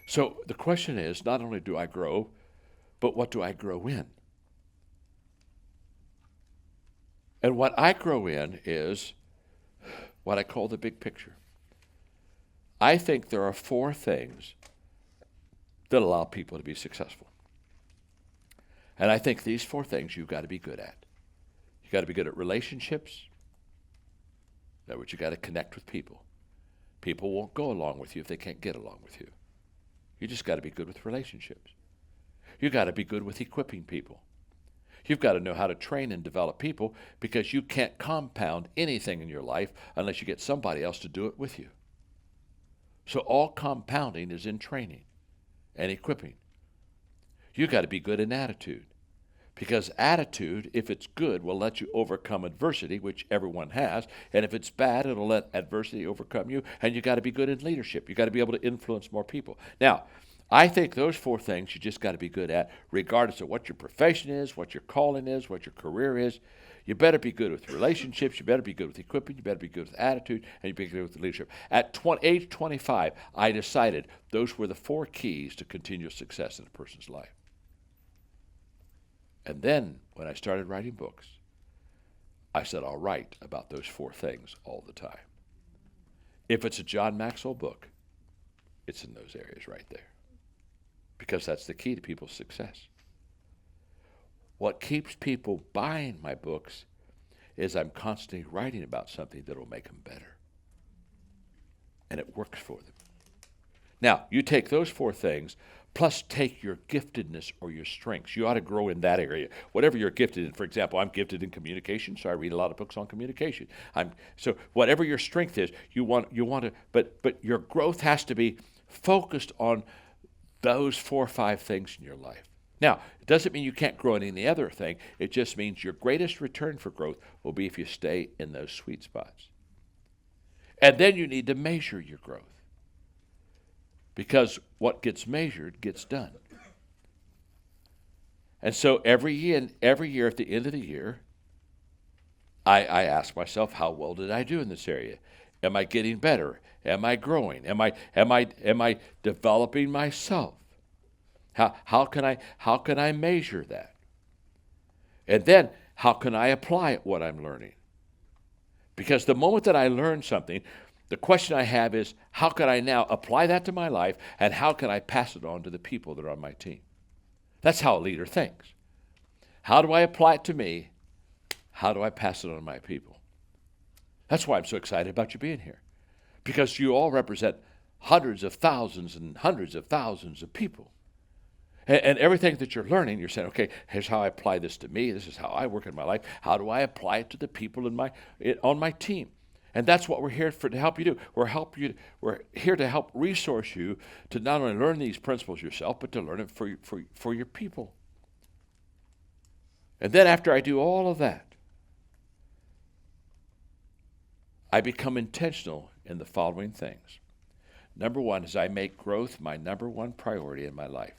So the question is, not only do I grow, but what do I grow in? And what I grow in is what I call the big picture. I think there are four things that allow people to be successful. And I think these four things you've got to be good at. You've got to be good at relationships. In other words, you've got to connect with people. People won't go along with you if they can't get along with you. You just got to be good with relationships. You've got to be good with equipping people. You've got to know how to train and develop people, because you can't compound anything in your life unless you get somebody else to do it with you. So all compounding is in training and equipping. You've got to be good in attitude, because attitude, if it's good, will let you overcome adversity, which everyone has, and if it's bad, it'll let adversity overcome you. And you've got to be good in leadership. You've got to be able to influence more people. Now, I think those four things you just got to be good at, regardless of what your profession is, what your calling is, what your career is. You better be good with relationships, you better be good with equipping, you better be good with attitude, and you better be good with leadership. At age 25, I decided those were the four keys to continuous success in a person's life. And then, when I started writing books, I said, I'll write about those four things all the time. If it's a John Maxwell book, it's in those areas right there, because that's the key to people's success. What keeps people buying my books is I'm constantly writing about something that will make them better. And it works for them. Now, you take those four things, plus take your giftedness or your strengths. You ought to grow in that area. Whatever you're gifted in. For example, I'm gifted in communication, so I read a lot of books on communication. So whatever your strength is, you want to, but your growth has to be focused on those 4 or 5 things in your life. Now, it doesn't mean you can't grow in any other thing. It just means your greatest return for growth will be if you stay in those sweet spots. And then you need to measure your growth, because what gets measured gets done. And so every year at the end of the year, I ask myself, how well did I do in this area? Am I getting better? Am I growing? Am I developing myself? How can I measure that? And then how can I apply what I'm learning? Because the moment that I learn something, the question I have is, how can I now apply that to my life, and how can I pass it on to the people that are on my team? That's how a leader thinks. How do I apply it to me? How do I pass it on to my people? That's why I'm so excited about you being here, because you all represent hundreds of thousands and hundreds of thousands of people. And everything that you're learning, you're saying, okay, here's how I apply this to me. This is how I work in my life. How do I apply it to the people on my team? And that's what we're here to help you do. We're here to help resource you to not only learn these principles yourself, but to learn it for your people. And then after I do all of that, I become intentional in the following things. Number one is I make growth my number one priority in my life.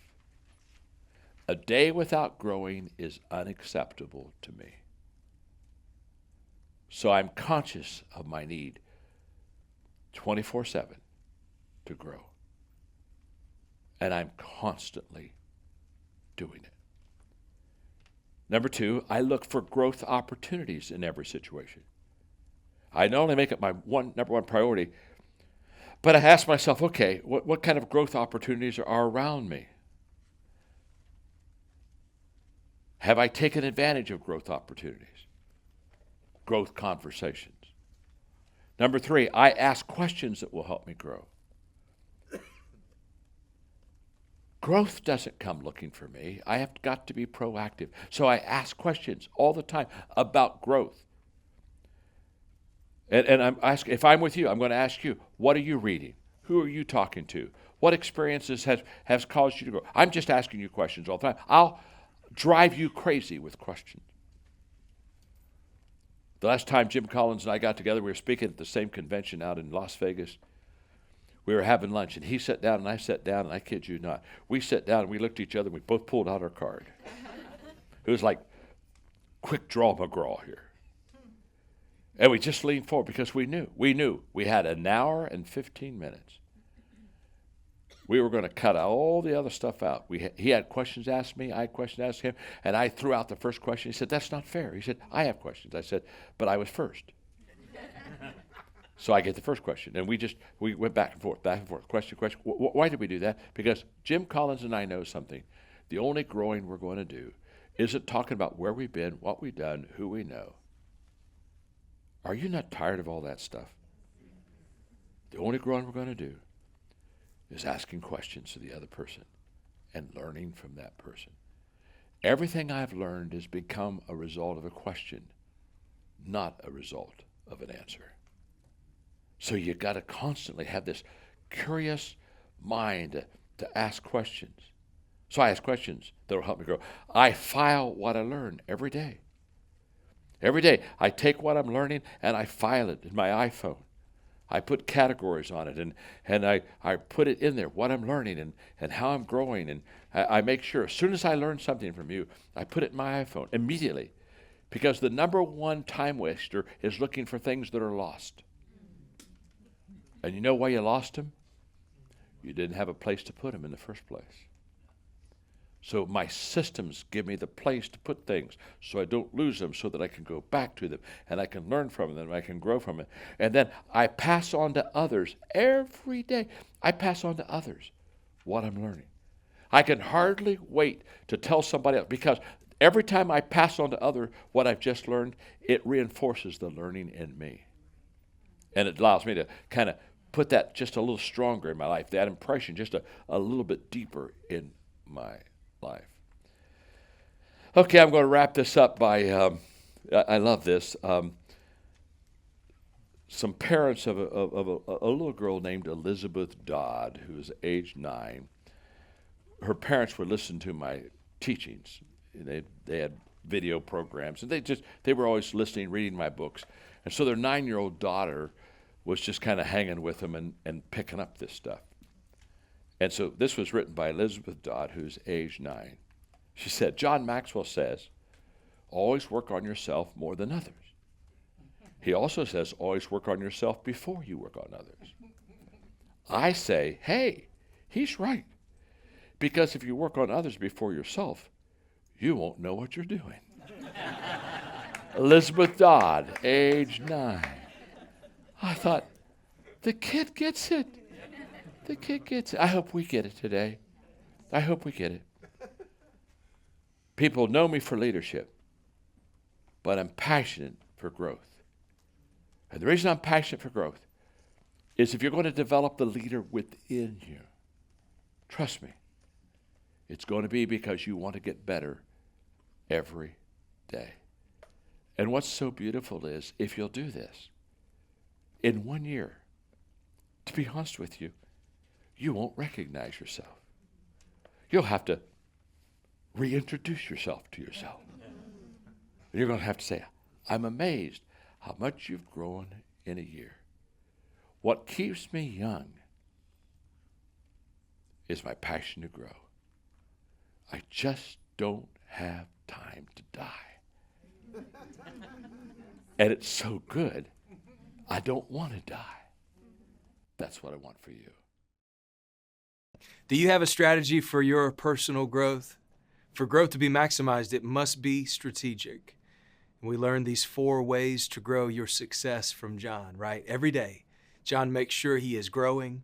A day without growing is unacceptable to me. So I'm conscious of my need 24/7 to grow. And I'm constantly doing it. Number two, I look for growth opportunities in every situation. I not only make it my number one priority, but I ask myself, okay, what kind of growth opportunities are around me? Have I taken advantage of growth opportunities? Growth conversations. Number three, I ask questions that will help me grow. Growth doesn't come looking for me. I have got to be proactive. So I ask questions all the time about growth. And I'm asking, if I'm with you, I'm going to ask you, what are you reading? Who are you talking to? What experiences has caused you to grow? I'm just asking you questions all the time. I'll drive you crazy with questions. The last time Jim Collins and I got together, we were speaking at the same convention out in Las Vegas. We were having lunch, and he sat down, and I sat down, and I kid you not. We sat down, and we looked at each other, and we both pulled out our card. It was like quick draw McGraw here. And we just leaned forward because we knew we had an hour and 15 minutes. We were going to cut all the other stuff out. He had questions asked me, I had questions asked him, and I threw out the first question. He said, that's not fair. He said, I have questions. I said, but I was first. So I get the first question. And we went back and forth, question. Why did we do that? Because Jim Collins and I know something. The only growing we're going to do isn't talking about where we've been, what we've done, who we know. Are you not tired of all that stuff? The only growing we're going to do is asking questions to the other person and learning from that person. Everything I've learned has become a result of a question, not a result of an answer. So you got to constantly have this curious mind to ask questions. So I ask questions that will help me grow. I file what I learn every day. Every day I take what I'm learning and I file it in my iPhone. I put categories on it and I put it in there, what I'm learning and how I'm growing. And I make sure as soon as I learn something from you, I put it in my iPhone immediately. Because the number one time waster is looking for things that are lost. And you know why you lost them? You didn't have a place to put them in the first place. So my systems give me the place to put things so I don't lose them, so that I can go back to them and I can learn from them and I can grow from it. And then I pass on to others every day. I pass on to others what I'm learning. I can hardly wait to tell somebody else, because every time I pass on to others what I've just learned, it reinforces the learning in me. And it allows me to kind of put that just a little stronger in my life, that impression just a little bit deeper in my life. Okay, I'm going to wrap this up by, I love this. Some parents of a little girl named Elizabeth Dodd, who was age 9. Her parents would listen to my teachings. They had video programs, and they were always listening, reading my books. And so their 9-year-old daughter was just kind of hanging with them and picking up this stuff. And so this was written by Elizabeth Dodd, who's age 9. She said, John Maxwell says, always work on yourself more than others. He also says, always work on yourself before you work on others. I say, hey, he's right. Because if you work on others before yourself, you won't know what you're doing. Elizabeth Dodd, age 9. I thought, the kid gets it. The kid gets it. I hope we get it today. I hope we get it. People know me for leadership, but I'm passionate for growth. And the reason I'm passionate for growth is if you're going to develop the leader within you, trust me, it's going to be because you want to get better every day. And what's so beautiful is if you'll do this, in 1 year, to be honest with you, you won't recognize yourself. You'll have to reintroduce yourself to yourself. And you're going to have to say, I'm amazed how much you've grown in a year. What keeps me young is my passion to grow. I just don't have time to die. And it's so good, I don't want to die. That's what I want for you. Do you have a strategy for your personal growth? For growth to be maximized, it must be strategic. And we learned these 4 ways to grow your success from John, right? Every day, John makes sure he is growing,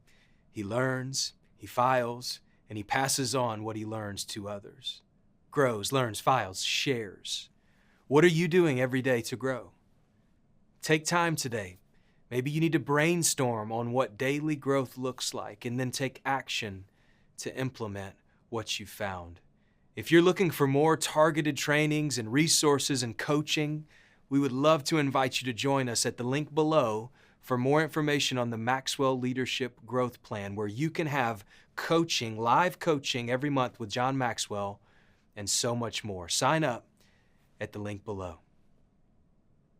he learns, he files, and he passes on what he learns to others. Grows, learns, files, shares. What are you doing every day to grow? Take time today. Maybe you need to brainstorm on what daily growth looks like and then take action to implement what you found. If you're looking for more targeted trainings and resources and coaching, we would love to invite you to join us at the link below for more information on the Maxwell Leadership Growth Plan, where you can have coaching, live coaching every month with John Maxwell and so much more. Sign up at the link below.